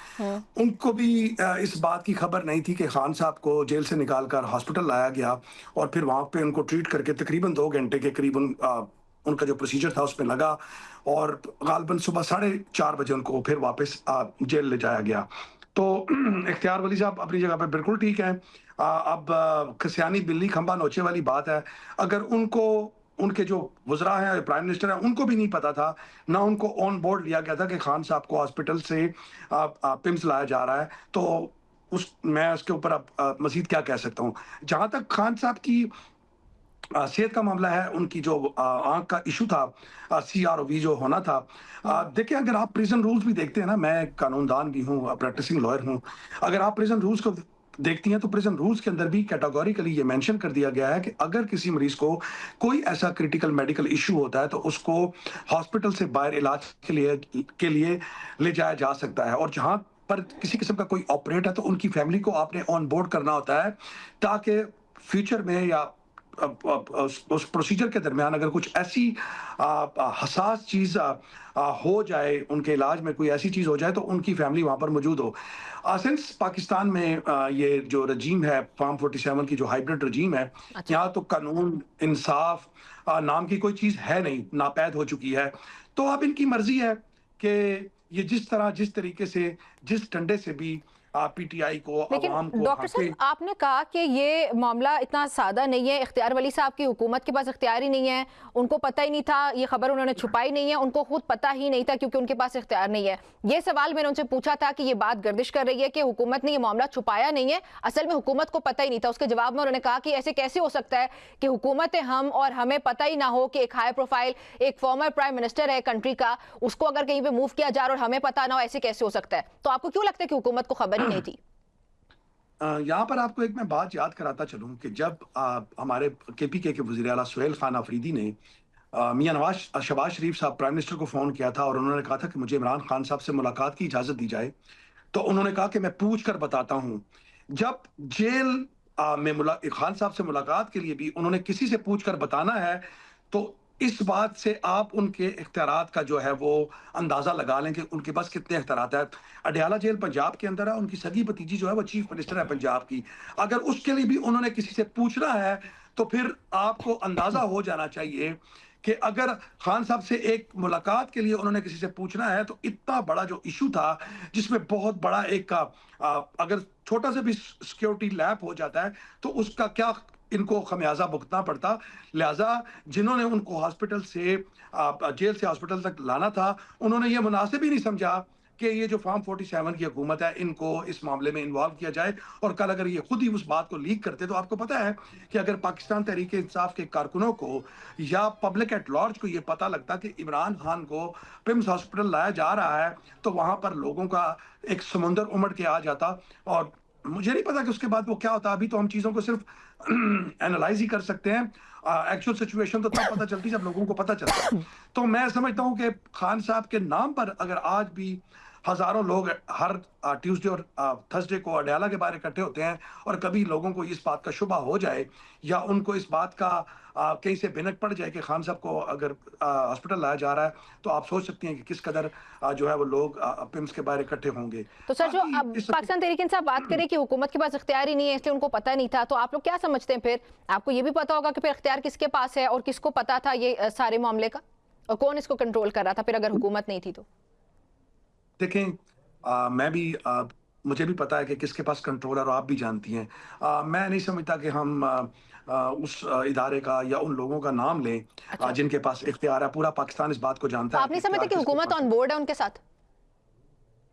उनको भी इस बात की खबर नहीं थी कि खान साहब को जेल से निकाल कर हॉस्पिटल लाया गया और फिर वहाँ पे उनको ट्रीट करके तकरीबन 2 घंटे के करीब उनका जो प्रोसीजर था उसमें लगा और गालबन सुबह 4:30 बजे उनको फिर वापस जेल ले जाया गया। तो इख्तियार वली साहब अपनी जगह पे बिल्कुल ठीक है। अब खसियानी बिल्ली खंबा नोचे वाली बात है। अगर उनको उनके जो वज़रा हैं, प्राइम मिनिस्टर हैं, उनको भी नहीं पता था, ना उनको ऑन बोर्ड लिया गया था कि खान साहब को हॉस्पिटल से पिम्स लाया जा रहा है, तो मैं उसके ऊपर अब मजीद क्या कह सकता हूँ। जहाँ तक खान साहब की सेहत का मामला है, उनकी जो आंख का इशू था, CROV जो होना था, देखिए अगर आप प्रिजन रूल्स भी देखते हैं ना, मैं कानूनदान भी हूँ, प्रैक्टिसिंग लॉयर हूँ, अगर आप प्रिजन रूल्स को देखती हैं तो प्रिजन रूल्स के अंदर भी कैटेगोरिकली ये मेंशन कर दिया गया है कि अगर किसी मरीज को कोई ऐसा क्रिटिकल मेडिकल इशू होता है तो उसको हॉस्पिटल से बाहर इलाज के लिए ले जाया जा सकता है। और जहां पर किसी किस्म का कोई ऑपरेट है तो उनकी फैमिली को आपने ऑन बोर्ड करना होता है, ताकि फ्यूचर में या उस प्रोसीजर के दरमियान अगर कुछ ऐसी हसास चीज हो जाए, उनके इलाज में कोई ऐसी चीज हो जाए तो उनकी फैमिली वहां पर मौजूद हो। सिंस पाकिस्तान में ये जो रजीम है, फार्म 47 की जो हाइब्रिड रजीम है, यहाँ तो कानून इंसाफ नाम की कोई चीज है नहीं, नापैद हो चुकी है। तो अब इनकी मर्जी है कि ये जिस तरीके से, जिस डंडे से भी PTI को, लेकिन आवाम को, डॉक्टर साहब आपने कहा कि ये मामला इतना सादा नहीं है, इख्तियार वली साहब की हुकूमत के पास इख्तियार ही नहीं है, उनको पता ही नहीं था, ये खबर उन्होंने छुपाई नहीं है, उनको खुद पता ही नहीं था क्योंकि उनके पास इख्तियार नहीं है। ये सवाल मैंने उनसे पूछा था कि ये बात गर्दिश कर रही है कि हुकूमत ने ये मामला छुपाया नहीं है, असल में हुकूमत को पता ही नहीं था। उसके जवाब में उन्होंने कहा कि ऐसे कैसे हो सकता है कि हुकूमत हम और हमें पता ही ना हो कि एक हाई प्रोफाइल, एक फॉर्मर प्राइम मिनिस्टर है कंट्री का, उसको अगर कहीं पे मूव किया जा रहा है और हमें पता ना हो, ऐसे कैसे हो सकता है? तो आपको क्यों लगता है कि हुकूमत को खबर ही नहीं थी? यहाँ पर आपको एक मैं बात याद कराता चलूं कि जब हमारे KPK के वज़ीर आला सुहेल खान अफरीदी ने मियां शहबाज शरीफ साहब प्राइम मिनिस्टर को फ़ोन किया था और उन्होंने कहा था कि मुझे इमरान खान साहब से मुलाकात की इजाज़त दी जाए, तो उन्होंने कहा कि मैं पूछ कर बताता हूँ। जब जेल में खान साहब से मुलाकात के लिए भी उन्होंने किसी से पूछ कर बताना है, तो इस बात से आप उनके इख्तियारात का जो है वो अंदाजा लगा लें कि उनके पास कितने इख्तियारात है। अडयाला जेल पंजाब के अंदर है, उनकी सगी भतीजी जो है वो चीफ मिनिस्टर है पंजाब की। अगर उसके लिए भी उन्होंने किसी से पूछना है तो फिर आपको अंदाजा हो जाना चाहिए कि अगर खान साहब से एक मुलाकात के लिए उन्होंने किसी से पूछना है तो इतना बड़ा जो इशू था, जिसमें बहुत बड़ा एक अगर छोटा सा भी सिक्योरिटी लैप हो जाता है तो उसका क्या इनको खमियाजा भुगतना पड़ता। लिहाजा जिन्होंने उनको हॉस्पिटल से जेल से हॉस्पिटल तक लाना था, उन्होंने ये मुनासिब ही नहीं समझा कि ये जो फार्म 47 की हुकूमत है, इनको इस मामले में इन्वॉल्व किया जाए। और कल अगर ये खुद ही उस बात को लीक करते तो आपको पता है कि अगर पाकिस्तान तहरीक इंसाफ के कारकुनों को या पब्लिक एट लार्ज को ये पता लगता कि इमरान खान को पिम्स हॉस्पिटल लाया जा रहा है, तो वहां पर लोगों का एक समुंदर उमड़ के आ जाता। और मुझे नहीं पता कि उसके बाद वो क्या होता। अभी तो हम चीजों को सिर्फ एनालाइज ही कर सकते हैं, एक्चुअल सिचुएशन तो तब पता चलती जब लोगों को पता चलता है। तो मैं समझता हूं कि खान साहब के नाम पर अगर आज भी हजारों लोग हर ट्यूसडे और थर्सडे को अडयाला के बाहर इकट्ठे होते हैं और कभी लोगों को इस बात का शुबा हो जाए या उनको इस बात का कहीं से भिनक पड़ जाए कि खान साहब को अगर हॉस्पिटल लाया जा रहा है, तो आप सोच सकती हैं कि किस कदर जो है वो लोग पिम्स के बाहर इकट्ठे होंगे। तो सर, जो अब पाकिस्तान तहरीक इंसाफ बात करें कि हुकूमत के पास इख्तियार ही नहीं है इसलिए उनको पता नहीं था, तो आप लोग क्या समझते हैं? फिर आपको ये भी पता होगा कि फिर इख्तियार किसके पास है और किसको पता था ये सारे मामले का, और कौन इसको कंट्रोल कर रहा था फिर अगर हुकूमत नहीं थी तो? देखें, मैं भी मुझे भी पता है कि किसके पास कंट्रोल है और आप भी जानती हैं। मैं नहीं समझता कि हम उस इदारे का या उन लोगों का नाम लें अच्छा, जिनके पास इख्तियार है। पूरा पाकिस्तान इस बात को तो जानता है आप कि नहीं समझते इख्तियार कि किसके हुकूमत पास ऑन है। बोर्ड है उनके साथ?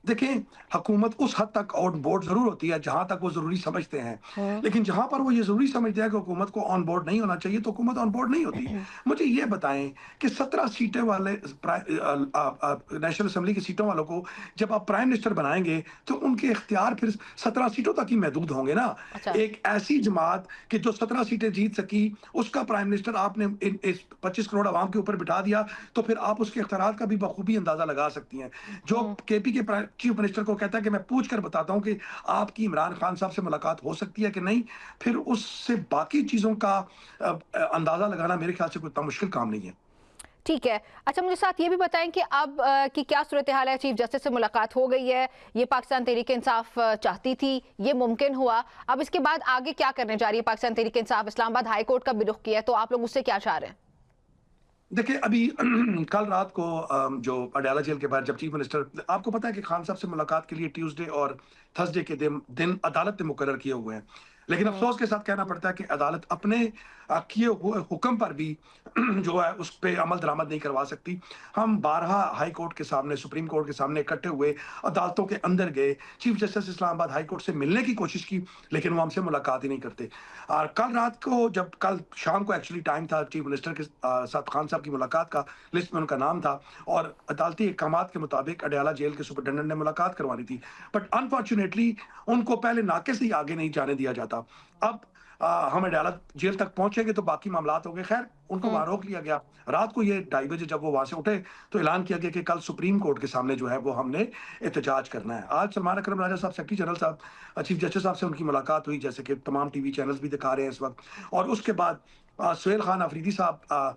देखिए, हुकूमत उस हद तक ऑन बोर्ड ज़रूर होती है जहाँ तक वो ज़रूरी समझते हैं। हम्म। लेकिन जहाँ पर वो ये ज़रूरी समझते हैं कि हुकूमत को ऑन बोर्ड नहीं होना चाहिए, तो हुकूमत ऑन बोर्ड नहीं होती। मुझे ये बताएँ कि 17 सीटें वाले नेशनल असेंबली की सीटों वालों को जब आप प्राइम मिनिस्टर बनाएँगे, तो उनके इख्तियार फिर 17 सीटों तक ही महदूद होंगे ना। अच्छा। एक ऐसी जमात कि जो 17 सीटें जीत सकी, उसका प्राइम मिनिस्टर आपने इन इस 25 करोड़ अवाम के ऊपर बिठा दिया, तो फिर आप उसके इख्तियारात का भी बखूबी अंदाज़ा लगा सकती हैं। जो हम्म। केपी के चीफ मिनिस्टर को कहता है कि मैं पूछ कर बताता हूं कि आपकी इमरान खान साहब से मुलाकात हो सकती है कि नहीं, फिर उससे बाकी चीजों का अंदाजा लगाना मेरे ख्याल से कोई इतना मुश्किल काम नहीं है। ठीक है। अच्छा, मुझे साथ ये भी बताएं कि अब की क्या सूरत हाल है? चीफ जस्टिस से मुलाकात हो गई है, ये पाकिस्तान तहरीक इंसाफ चाहती थी, ये मुमकिन हुआ, अब इसके बाद आगे क्या करने जा रही है पाकिस्तान तहरीक इंसाफ? इस्लामाबाद हाई कोर्ट का भी रुख किया है, तो आप लोग उससे क्या चाह रहे हैं? देखिए, अभी कल रात को जो अडयाला जेल के बाहर जब चीफ मिनिस्टर, आपको पता है कि खान साहब से मुलाकात के लिए ट्यूसडे और थर्सडे के दिन अदालत ने मुकर्रर किए हुए हैं। लेकिन अफसोस के साथ कहना पड़ता है कि अदालत अपने किए हुए हुक्म पर भी जो है उस पे अमल दरामद नहीं करवा सकती। हम बारहा हाई कोर्ट के सामने, सुप्रीम कोर्ट के सामने इकट्ठे हुए, अदालतों के अंदर गए, chief justice Islamabad high court से मिलने की कोशिश की, लेकिन वो हमसे मुलाकात ही नहीं करते। और कल रात को, जब कल शाम को एक्चुअली टाइम था चीफ मिनिस्टर के साथ खान साहब की मुलाकात का, लिस्ट में उनका नाम था और अदालती अहकामात के मुताबिक अडयाला जेल के सुपरिटेंडेंट ने मुलाकात करवानी थी, बट अनफॉर्चुनेटली उनको पहले नाके से ही आगे नहीं जाने दिया जाता। अब हम अडयाला जेल तक पहुंचेंगे तो बाकी मामलात हो गए। खैर, उनको वहां रोक लिया गया। रात को ये 2:30 बजे जब वो वहां से उठे तो ऐलान किया गया कि कल सुप्रीम कोर्ट के सामने जो है वो हमने एहतजाज करना है। आज सलमान अकरम राजा साहब, सेक्रेटरी जनरल साहब, चीफ जस्टिस साहब से उनकी मुलाकात हुई, जैसे कि तमाम टीवी चैनल्स भी दिखा रहे हैं इस वक्त। और उसके बाद सुहेल खान अफरीदी साहब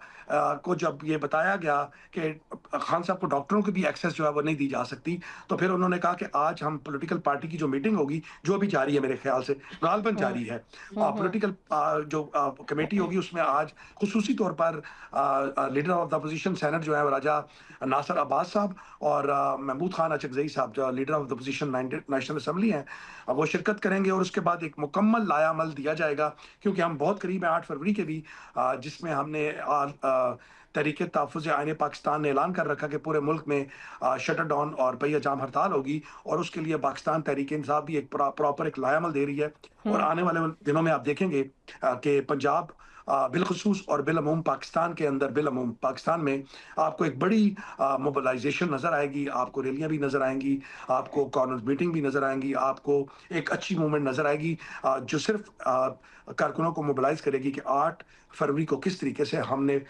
को जब ये बताया गया कि खान साहब को डॉक्टरों की भी एक्सेस जो है वो नहीं दी जा सकती, तो फिर उन्होंने कहा कि आज हम पॉलिटिकल पार्टी की जो मीटिंग होगी, जो भी जारी है मेरे ख्याल से, गालबन जारी है, पॉलिटिकल जो कमेटी होगी उसमें आज खुसूसी तौर पर leader of the opposition senate जो है राजा नासर अब्बास साहब और महमूद खान अचकजई साहब जो leader of the opposition national assembly हैं, वो शिरकत करेंगे और उसके बाद एक मुकम्मल लायामल दिया जाएगा, क्योंकि हम बहुत करीब हैं 8 फरवरी के भी, जिसमें हमने तहरीक तहफ़्फ़ुज़ आईन पाकिस्तान ने ऐलान कर रखा कि पूरे मुल्क में शटर डाउन और पहिया जाम हड़ताल होगी, और उसके लिए पाकिस्तान तहरीक इंसाफ भी एक प्रॉपर एक लायामल दे रही है। और आने वाले दिनों में आप देखेंगे कि पंजाब बिलखसूस और बिलअमूम पाकिस्तान के अंदर, बिलअमूम पाकिस्तान में आपको एक बड़ी मोबिलाइजेशन नज़र आएगी, आपको रैलियां भी नज़र आएंगी, आपको कॉर्नर मीटिंग भी नज़र आएंगी, आपको एक अच्छी मूवमेंट नज़र आएगी जो सिर्फ कारकुनों को मोबिलाइज करेगी कि 8 फरवरी को किस तरीके से हमने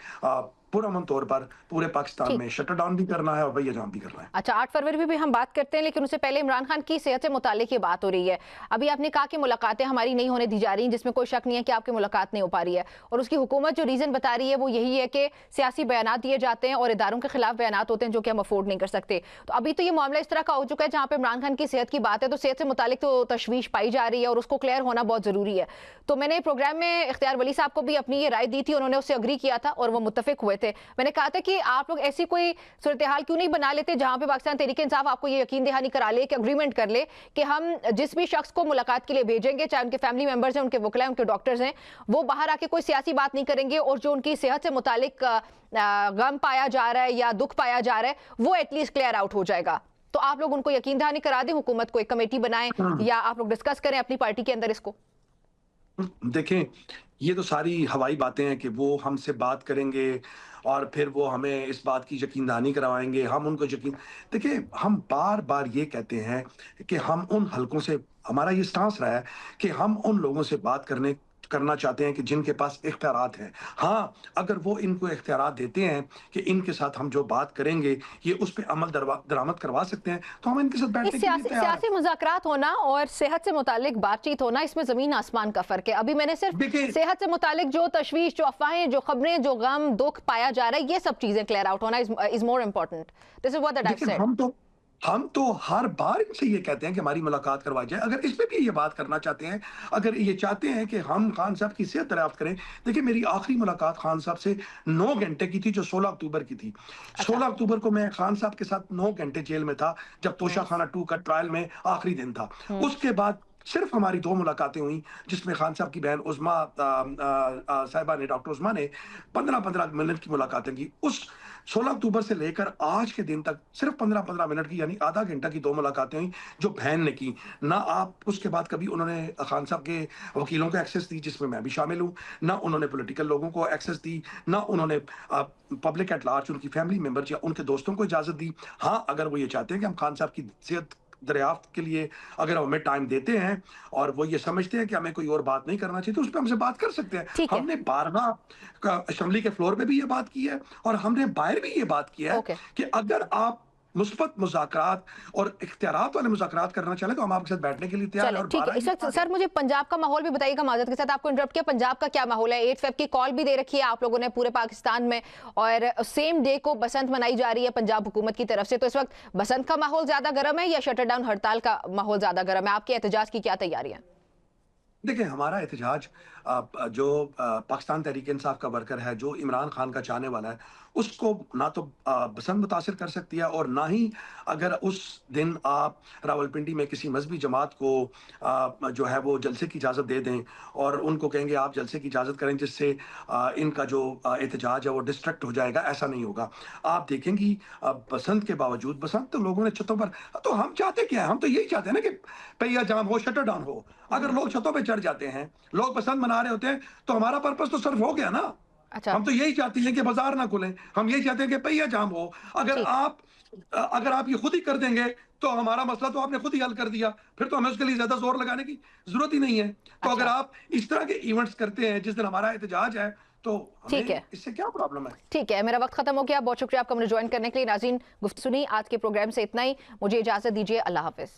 पुरअमन तौर पर पूरे पाकिस्तान में शटर डाउन भी करना है और भैया जाम भी करना है। अच्छा, 8 फरवरी भी हम बात करते हैं, लेकिन उससे पहले इमरान खान की सेहत से मुतालिक ये बात हो रही है। अभी आपने कहा कि मुलाकातें हमारी नहीं होने दी जा रही, जिसमें कोई शक नहीं है कि आपकी मुलाकात नहीं हो पा रही है, और उसकी हुकूमत जो रीज़न बता रही है वो यही है कि सियासी बयान दिए जाते हैं और इदारों के खिलाफ बयान होते हैं जो कि हम अफोर्ड नहीं कर सकते। तो अभी तो ये मामला इस तरह का हो चुका है जहाँ पे इमरान खान की सेहत की बात है, तो सेहत से मुतालिक तो तशवीश पाई जा रही है और उसको क्लियर होना बहुत ज़रूरी है। तो मैंने प्रोग्राम में इख्तियार वली साहब को भी अपनी ये राय दी थी, उन्होंने उससे अग्री किया था और वो मुत्तफिक हुए थे। मैंने कहा था कि आप लोग ऐसी कोई सूरत हाल क्यों नहीं बना लेते जहां पे पाकिस्तान तहरीक इंसाफ आपको ये यकीन दहानी करा ले, कि अग्रीमेंट कर ले कि हम जिस भी शख्स को मुलाकात के लिए भेजेंगे, चाहे उनके फैमिली मेंबर्स हैं, उनके वकला हैं, उनके डॉक्टर्स हैं, वो बाहर आके कोई सियासी बात नहीं करेंगे, और जो उनकी सेहत से मुतालिक गम पाया जा रहा है या दुख पाया जा रहा है वो एटलीस्ट क्लियर आउट हो जाएगा। तो आप लोग उनको यकीन दहानी करा दें, हुकूमत को एक कमेटी बनाएं या आप लोग डिस्कस करें अपनी पार्टी के अंदर इसको। देखें, ये तो सारी हवाई बातें हैं कि वो हमसे बात करेंगे और फिर वो हमें इस बात की यकीन दहानी करवाएंगे, हम उनको यकीन। देखिए, हम बार बार ये कहते हैं कि हम उन हलकों से, हमारा ये स्टांस रहा है कि हम उन लोगों से बात करना चाहते हैं कि जिनके पास इख्तियारात हैं। हाँ, अगर वो इनको इख्तियारात देते हैं कि इनके साथ हम जो बात करेंगे ये उस पर अमल दरामद करवा सकते हैं, तो हम इनके साथ बैठने के लिए तैयार हैं। सियासी मुज़ाकरात होना और सेहत से मुतालिक बातचीत होना, इसमें जमीन आसमान का फर्क है। अभी मैंने सिर्फ सेहत से मुतालिक जो तशवीश, जो अफवाहें, जो खबरें, जो गम दुख पाया जा रहा है, ये सब चीजें क्लियर आउट होना is more important. This is what I said. हम तो हर बार इनसे ये कहते हैं कि हमारी मुलाकात करवाई जाए। अगर इस पे भी ये बात करना चाहते हैं, अगर ये चाहते हैं कि हम खान साहब की सेहत दरियाफ्त करें, देखिए मेरी आखिरी मुलाकात खान साहब से 9 घंटे की थी, जो 16 अक्टूबर की थी। अच्छा। 16 अक्टूबर को मैं खान साहब के साथ 9 घंटे जेल में था, जब तोशा नाइस। खाना 2 का ट्रायल में आखिरी दिन था। हम्म। उसके बाद सिर्फ हमारी 2 मुलाकातें हुई, जिसमें खान साहब की बहन उज़्मा साहिबा ने, डॉक्टर उज़्मा ने 15-15 मिनट की मुलाकातें की। उस 16 अक्टूबर से लेकर आज के दिन तक सिर्फ 15-15 मिनट की, यानी आधा घंटा की 2 मुलाकातें हुई, जो बहन ने की। ना आप उसके बाद कभी उन्होंने खान साहब के वकीलों को एक्सेस दी, जिसमें मैं भी शामिल हूँ, ना उन्होंने पॉलिटिकल लोगों को एक्सेस दी, ना उन्होंने पब्लिक एट लार्ज, उनकी फैमिली मेंबर या उनके दोस्तों को इजाज़त दी। हाँ, अगर वो ये चाहते हैं कि हम खान साहब की सेहत दरियाफ्त के लिए अगर हमें टाइम देते हैं और वो ये समझते हैं कि हमें कोई और बात नहीं करना चाहिए, तो उस पे हमसे बात कर सकते हैं। ठीक है। हमने बारगाह असेंबली के फ्लोर पे भी ये बात की है और हमने बाहर भी ये बात की है ओके। कि अगर आप मुस्बत मुज़ाकरात और इख्तियारात वाले मुज़ाकरात करना चाहें, तो हम आपके साथ बैठने के लिए तैयार हैं। चले और ठीक है। 12 इस वक्त सर मुझे पंजाब का माहौल भी बताइएगा, माजरत के साथ आपको इंटरप्ट किया। पंजाब का क्या माहौल है? 8 फेब की कॉल भी दे रखी है आप लोगों ने पूरे पाकिस्तान में, और सेम डे को बसंत मनाई जा रही है पंजाब हुकूमत की तरफ से। तो इस वक्त बसंत का माहौल ज्यादा गर्म है या शटर डाउन हड़ताल का माहौल ज्यादा गर्म है? आपके एहतजाज की क्या तैयारी है? देखिए, हमारा एहतजाज जो पाकिस्तान तहरीक इंसाफ का वर्कर है, जो इमरान खान का चाहने वाला है, उसको ना तो बसंत मुतासिर कर सकती है, और ना ही अगर उस दिन आप रावलपिंडी में किसी मजहबी जमात को जो है वो जलसे की इजाज़त दे दें और उनको कहेंगे आप जलसे की इजाज़त करें, जिससे इनका जो एहतजाज है वो डिस्ट्रैक्ट हो जाएगा। ऐसा नहीं होगा। आप देखेंगी बसंत के बावजूद, बसंत तो लोगों ने छतों पर, तो हम चाहते क्या है? हम तो यही चाहते हैं ना कि पहिया जाम हो, शटर डाउन हो। अगर लोग छतों पे चढ़ जाते हैं, लोग बसंत मना रहे होते हैं, तो हमारा पर्पस तो सर्व हो गया ना। अच्छा हम तो यही चाहते हैं कि बाजार ना खुलें, हम यही चाहते हैं कि पहिया जाम हो। ठीक। अगर आप ये खुद ही कर देंगे, तो हमारा मसला तो आपने खुद ही हल कर दिया, फिर तो हमें उसके लिए ज्यादा जोर लगाने की जरूरत ही नहीं है। तो अगर अच्छा आप इस तरह के इवेंट्स करते हैं जिस दिन हमारा एहतजाज है, तो ठीक हमें है। इससे क्या प्रॉब्लम है? ठीक है, मेरा वक्त खत्म हो गया। बहुत शुक्रिया आपका मुझे ज्वाइन करने के लिए। नाज़रीन, गुफ्तगू सुनी आज के प्रोग्राम से इतना ही। मुझे इजाजत दीजिए। अल्लाह हाफिज।